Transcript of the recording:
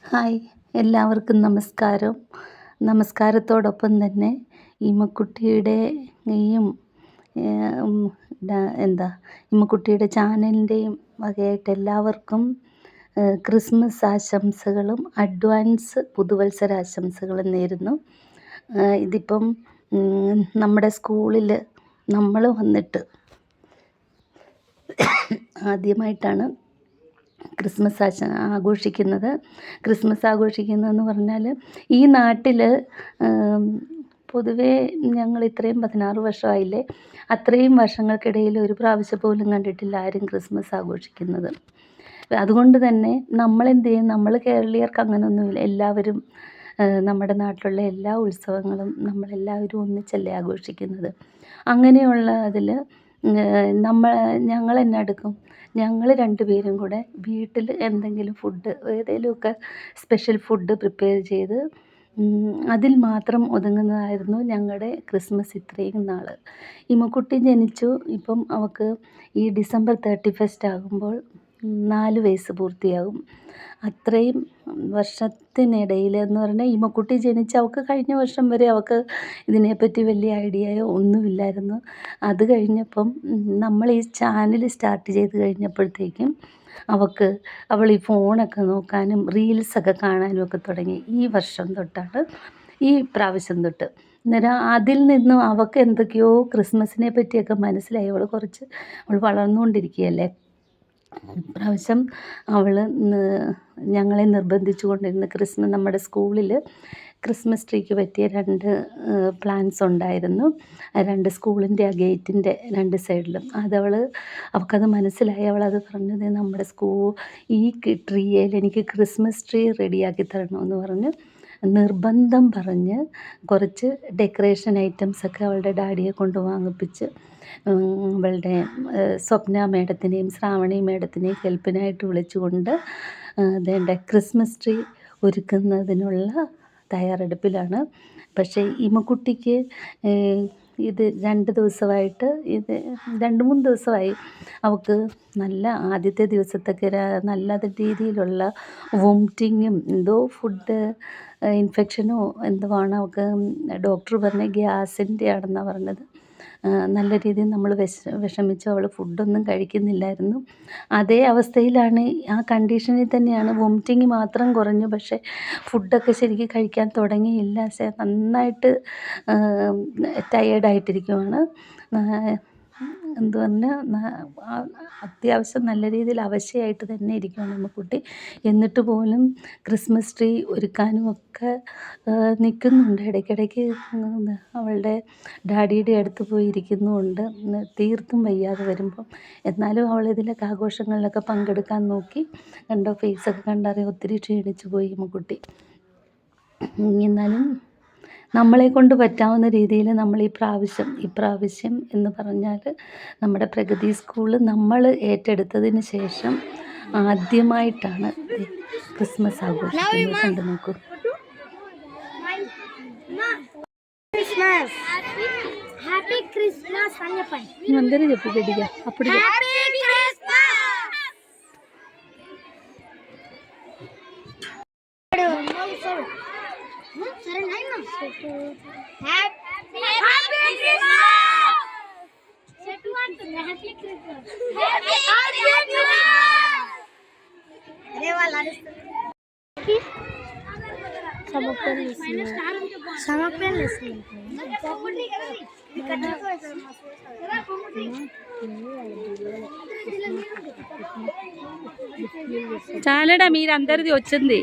Hi, എല്ലാവർക്കും നമസ്കാരം. നമസ്കാരത്തോടൊപ്പം തന്നെ ഇമ്മക്കുട്ടിയുടെയും ഇമ്മക്കുട്ടിയുടെ ചാനലിൻ്റെയും വകയായിട്ട് എല്ലാവർക്കും ക്രിസ്മസ് ആശംസകളും അഡ്വാൻസ് പുതുവത്സരാശംസകളും നേരുന്നു. ഇതിപ്പം നമ്മുടെ സ്കൂളിൽ നമ്മൾ വന്നിട്ട് ആദ്യമായിട്ടാണ് ക്രിസ്മസ് ആഘോഷിക്കുന്നത്. ക്രിസ്മസ് ആഘോഷിക്കുന്നതെന്ന് പറഞ്ഞാൽ ഈ നാട്ടിൽ പൊതുവേ ഞങ്ങൾ ഇത്രയും 16 വർഷമായില്ലേ, അത്രയും വർഷങ്ങൾക്കിടയിൽ ഒരു പ്രാവശ്യം പോലും കണ്ടിട്ടില്ല ആരും ക്രിസ്മസ് ആഘോഷിക്കുന്നത്. അതുകൊണ്ട് തന്നെ നമ്മളെന്ത് ചെയ്യും, നമ്മൾ കേരളീയർക്ക് അങ്ങനെയൊന്നുമില്ല. എല്ലാവരും നമ്മുടെ നാട്ടിലുള്ള എല്ലാ ഉത്സവങ്ങളും നമ്മളെല്ലാവരും ഒന്നിച്ചല്ലേ ആഘോഷിക്കുന്നത്. അങ്ങനെയുള്ള അതിൽ ഞങ്ങൾ എന്നാ എടുക്കും, ഞങ്ങൾ 2 പേരും കൂടെ വീട്ടിൽ എന്തെങ്കിലും ഫുഡ്, ഏതെങ്കിലുമൊക്കെ സ്പെഷ്യൽ ഫുഡ് പ്രിപ്പയർ ചെയ്ത് അതിൽ മാത്രം ഒതുങ്ങുന്നതായിരുന്നു ഞങ്ങളുടെ ക്രിസ്മസ് ഇത്രയും നാൾ. ഇമ്മക്കുട്ടി ജനിച്ചു. ഇപ്പം അവൾക്ക് ഈ ഡിസംബർ 31 ആകുമ്പോൾ 4 വയസ്സ് പൂർത്തിയാകും. അത്രയും വർഷത്തിനിടയിൽ എന്ന് പറഞ്ഞാൽ ഇമ്മക്കുട്ടി ജനിച്ച് അവൾക്ക് കഴിഞ്ഞ വർഷം വരെ അവൾക്ക് ഇതിനെപ്പറ്റി വലിയ ഐഡിയയോ ഒന്നുമില്ലായിരുന്നു. അത് കഴിഞ്ഞപ്പം നമ്മൾ ഈ ചാനൽ സ്റ്റാർട്ട് ചെയ്ത് കഴിഞ്ഞപ്പോഴത്തേക്കും അവൾ ഈ ഫോണൊക്കെ നോക്കാനും റീൽസൊക്കെ കാണാനും ഒക്കെ തുടങ്ങി. ഈ വർഷം തൊട്ടാണ്, ഈ പ്രാവശ്യം തൊട്ട്. അന്നേരം അതിൽ നിന്നും അവൾക്ക് എന്തൊക്കെയോ ക്രിസ്മസിനെ പറ്റിയൊക്കെ മനസ്സിലായി. അവൾ വളർന്നുകൊണ്ടിരിക്കുകയല്ലേ. ഇപ്രാവശ്യം അവൾ ഞങ്ങളെ നിർബന്ധിച്ചു കൊണ്ടിരുന്ന നമ്മുടെ സ്കൂളിൽ ക്രിസ്മസ് ട്രീക്ക് പറ്റിയ 2 പ്ലാന്റ്സ് ഉണ്ടായിരുന്നു. 2 സ്കൂളിൻ്റെ ആ ഗേറ്റിൻ്റെ 2 സൈഡിലും. അവൾക്കത് മനസ്സിലായി. അവളത് പറഞ്ഞത്, നമ്മുടെ ഈ ട്രീയിൽ എനിക്ക് ക്രിസ്മസ് ട്രീ റെഡിയാക്കി തരണമെന്ന് പറഞ്ഞ് നിർബന്ധം പറഞ്ഞ് കുറച്ച് ഡെക്കറേഷൻ ഐറ്റംസൊക്കെ അവളുടെ ഡാഡിയെ കൊണ്ട് വാങ്ങിപ്പിച്ച് അവളുടെ സ്വപ്ന മേഡത്തിനെയും ശ്രാവണി മേഡത്തിനെയും ഹെൽപ്പിനായിട്ട് വിളിച്ചുകൊണ്ട് ക്രിസ്മസ് ട്രീ ഒരുക്കുന്നതിനുള്ള തയ്യാറെടുപ്പിലാണ്. പക്ഷേ ഇമ്മക്കുട്ടിക്ക് ഇത് 2 ദിവസമായിട്ട് 2-3 ദിവസമായി അവൾക്ക് ആദ്യത്തെ ദിവസത്തൊക്കെ നല്ല രീതിയിലുള്ള വോമിറ്റിങ്ങും എന്തോ ഫുഡ് ഇൻഫെക്ഷനോ എന്തോ ആണ് അവൾക്ക്. ഡോക്ടർ പറഞ്ഞ ഗ്യാസിൻ്റെ ആണെന്നാണ് പറഞ്ഞത്. നല്ല രീതിയിൽ നമ്മൾ വിഷമിച്ചു. അവൾ ഫുഡൊന്നും കഴിക്കുന്നില്ലായിരുന്നു. അതേ അവസ്ഥയിലാണ്, ആ കണ്ടീഷനിൽ തന്നെയാണ്. വോമിറ്റിങ് മാത്രം കുറഞ്ഞു, പക്ഷേ ഫുഡൊക്കെ ശരിക്കും കഴിക്കാൻ തുടങ്ങിയില്ല. നന്നായിട്ട് ടയേർഡായിട്ടിരിക്കുവാണ്. എന്തു പറഞ്ഞാൽ അത്യാവശ്യം നല്ല രീതിയിൽ അവശയായിട്ട് തന്നെ ഇരിക്കുകയാണ് ഇമ്മക്കുട്ടി. എന്നിട്ട് പോലും ക്രിസ്മസ് ട്രീ ഒരുക്കാനും ഒക്കെ നിൽക്കുന്നുണ്ട്. ഇടയ്ക്കിടയ്ക്ക് അവളുടെ ഡാഡിയുടെ അടുത്ത് പോയി ഇരിക്കുന്നുമുണ്ട്, തീർത്തും വയ്യാതെ വരുമ്പം. എന്നാലും അവൾ ഇതിലൊക്കെ ആഘോഷങ്ങളിലൊക്കെ പങ്കെടുക്കാൻ നോക്കി. കണ്ടോ, ഫേസൊക്കെ കണ്ടറിയാം ഒത്തിരി ക്ഷീണിച്ചു പോയി ഇമ്മക്കുട്ടി. എന്നാലും നമ്മളെ കൊണ്ട് പറ്റാവുന്ന രീതിയിൽ നമ്മൾ ഇപ്രാവശ്യം എന്ന് പറഞ്ഞാൽ നമ്മുടെ പ്രഗതി സ്കൂള് നമ്മൾ ഏറ്റെടുത്തതിന് ശേഷം ആദ്യമായിട്ടാണ് ക്രിസ്മസ് ആഘോഷിക്കുന്നത്. കണ്ടു നോക്കൂ. అందరూ చెప్పు గట్టిగా అప్పుడు చాలడా మీరందరిది వచ్చింది.